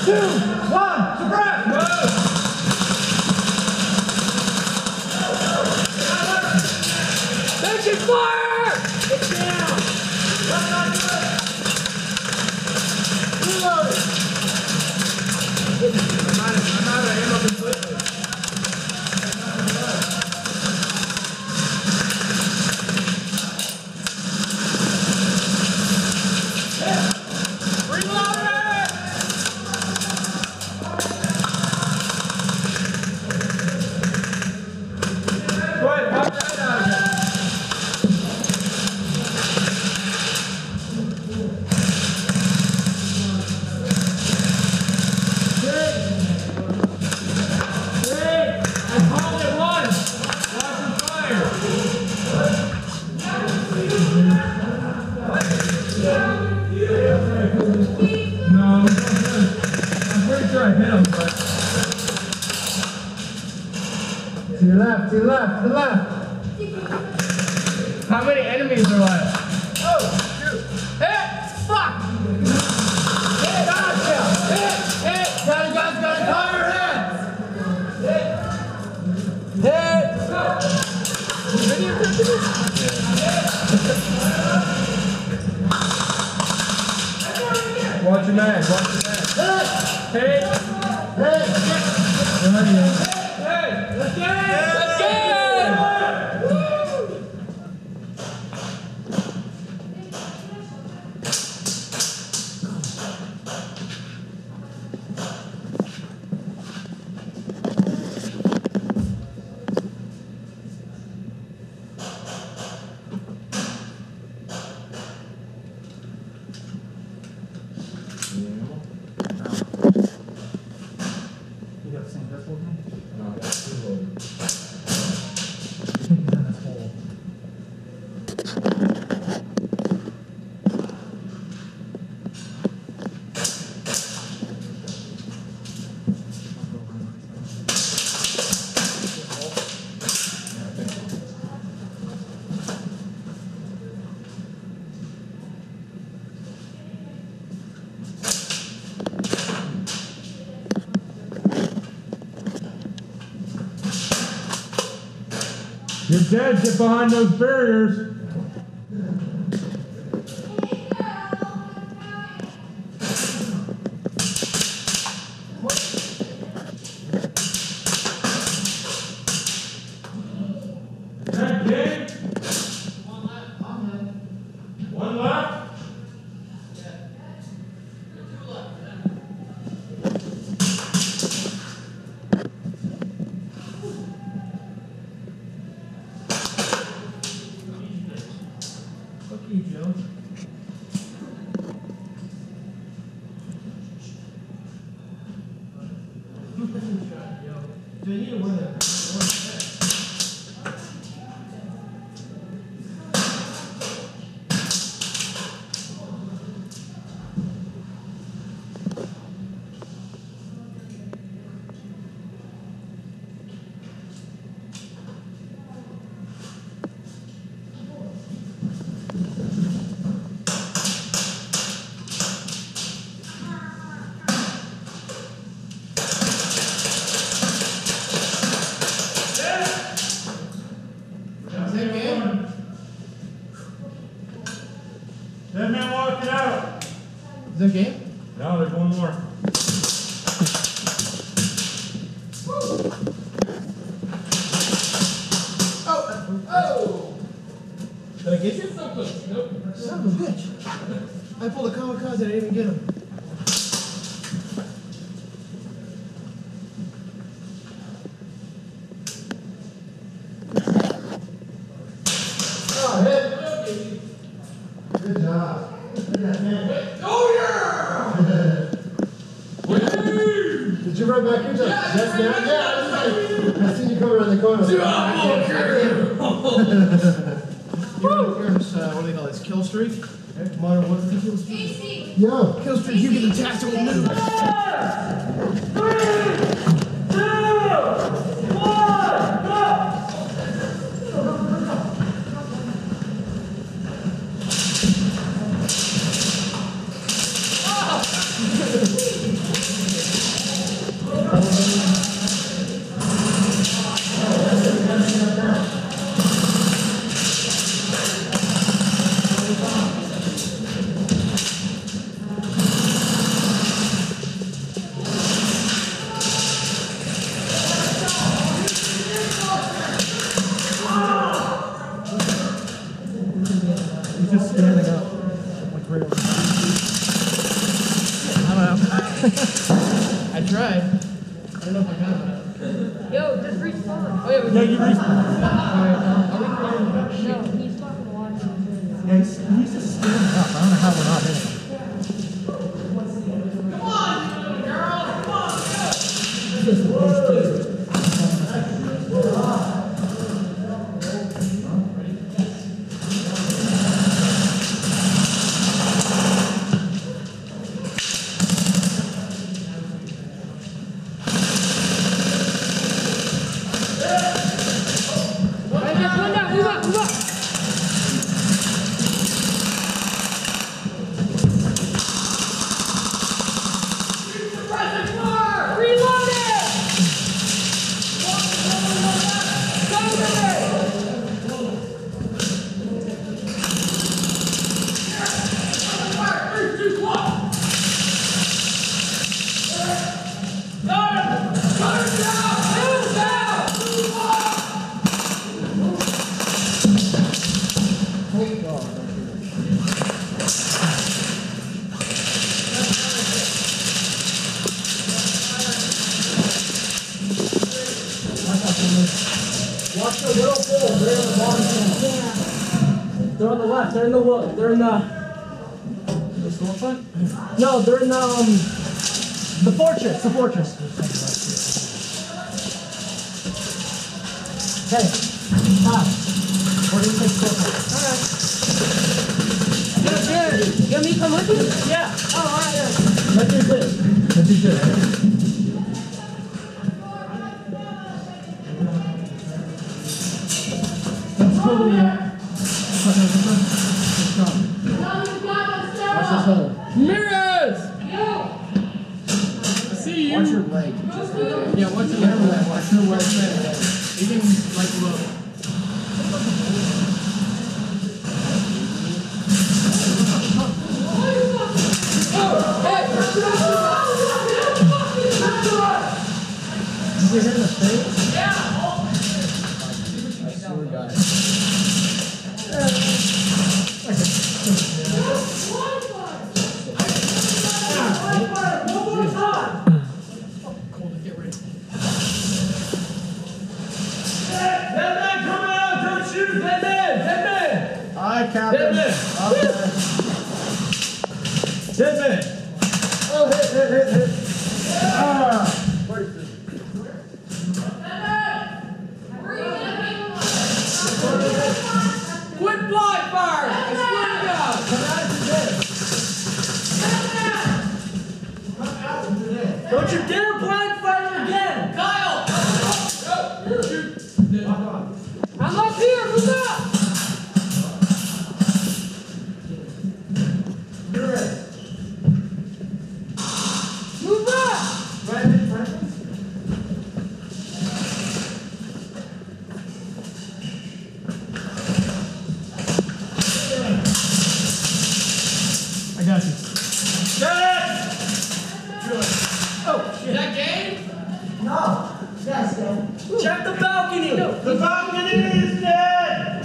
2, 1, suppress! Take it, fire! Get down! Reload it! I'm out of ammo completely. To your left, to your left, to the left. How many enemies are left? Oh, shoot. Hit! Fuck! Hit! Gotcha! Hit! Got to cover your head! Hit! Video watch your mag, watch your mag. Hit! Hit! Hit! Hey! Let's get it! Let's get it! You got the same pistol with me? No, I got two loaded. That's whole. You're dead, get behind those barriers. That game? One left. One left? Joe. Do you need to win it? That man walked it out. Is that a game? No, there's one more. Oh! Did I get you? Nope. Son of a bitch. I pulled a kamikaze, I didn't even get him. Oh, hit. Good job. Oh, yeah! Did you run back into that? Yes, man. Yeah, I seen you come around the corner. Here's, what do they call this? Kill streak? Modern Warfare kill streak? Yeah. Kill streak, you get the tactical move. 3, 2, 1, go! I tried. I don't know if I got it. Yo, just respawn. Oh yeah, no, you respawn. Alright, No, he's fucking watching. Yeah, he's just standing up. I don't know how we're not hitting him. Come on, girl! Come on, go! He's just supposed to. Watch the little hole. They're in the bottom channel. They're on the left. They're in the wood. They're in the storefront? No, they're in the fortress. The fortress. Okay. We're gonna take storefront. Alright. Good. You want me to come with you? Yeah. Oh, alright. Yeah. Let's do this. Let's do this. Mirrors! I see you. Watch your leg. Yeah, watch your leg. Watch your leg. You can like look. Did you hit in the face? Yeah. I swear to God. Hi, Captain. Dead man. Okay. Dead man. Oh, hit. Ah. Quit blind fire! I swear to God. Come out of today. Don't you dare blind fire again! Kyle! I'm up here, move up! Move up! Right in front of us? I got you. Get it! Good. Oh, shit. Is that game? No. Yes, game. Check the balcony! No. The balcony is dead!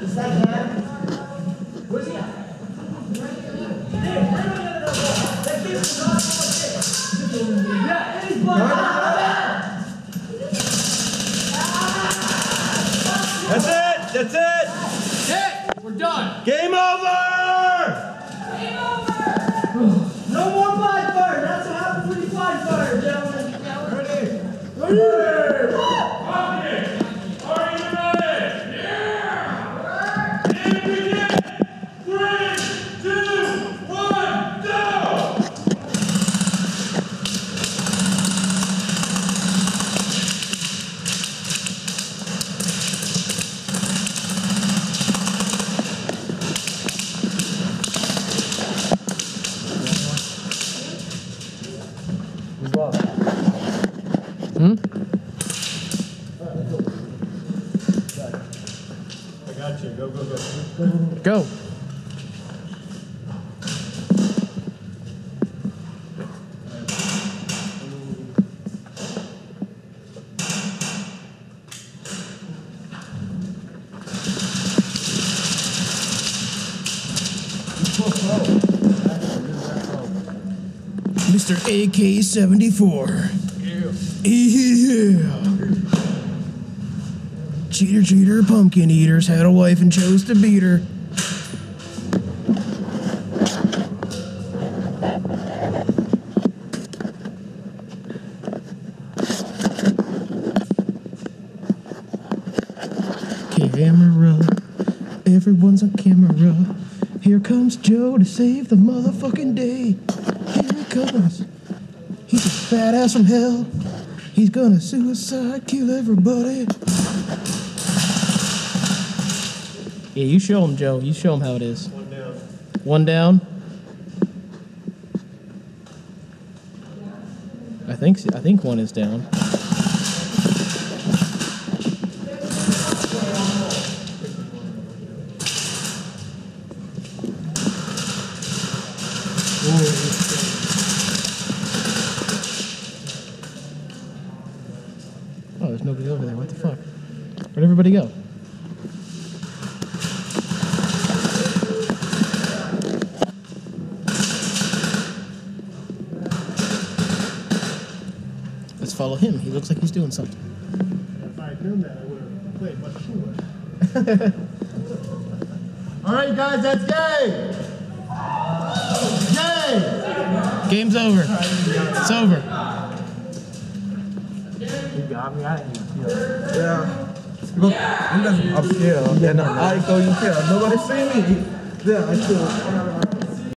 Is that him? Where's he at? There, that kid's not yeah, and he's blind. That's it! Hey, we're done! Game over! Game over! No more blind fire! That's what happens when you blind fire, gentlemen! Ready? Are you ready? Yeah! And begin! 3, 2, 1, go! I got you. Go. Go. Mr. AK-74. Yeah. Cheater, cheater, pumpkin eaters had a wife and chose to beat her. Camera, everyone's on camera. Here comes Joe to save the motherfucking day. Here he comes. He's a badass from hell. He's gonna suicide, kill everybody. Yeah, you show him, Joe. You show him how it is. One down. One down. I think one is down. Oh, there's nobody over there. What the fuck? Where'd everybody go? Let's follow him. He looks like he's doing something. If I had known that, I would have played much cooler. All right, guys, that's game. Game. Game's over. It's over. You got me. I didn't even feel it. Yeah. Look, I'm just up here. Yeah, no, I go in here. Nobody see me. Yeah, I feel.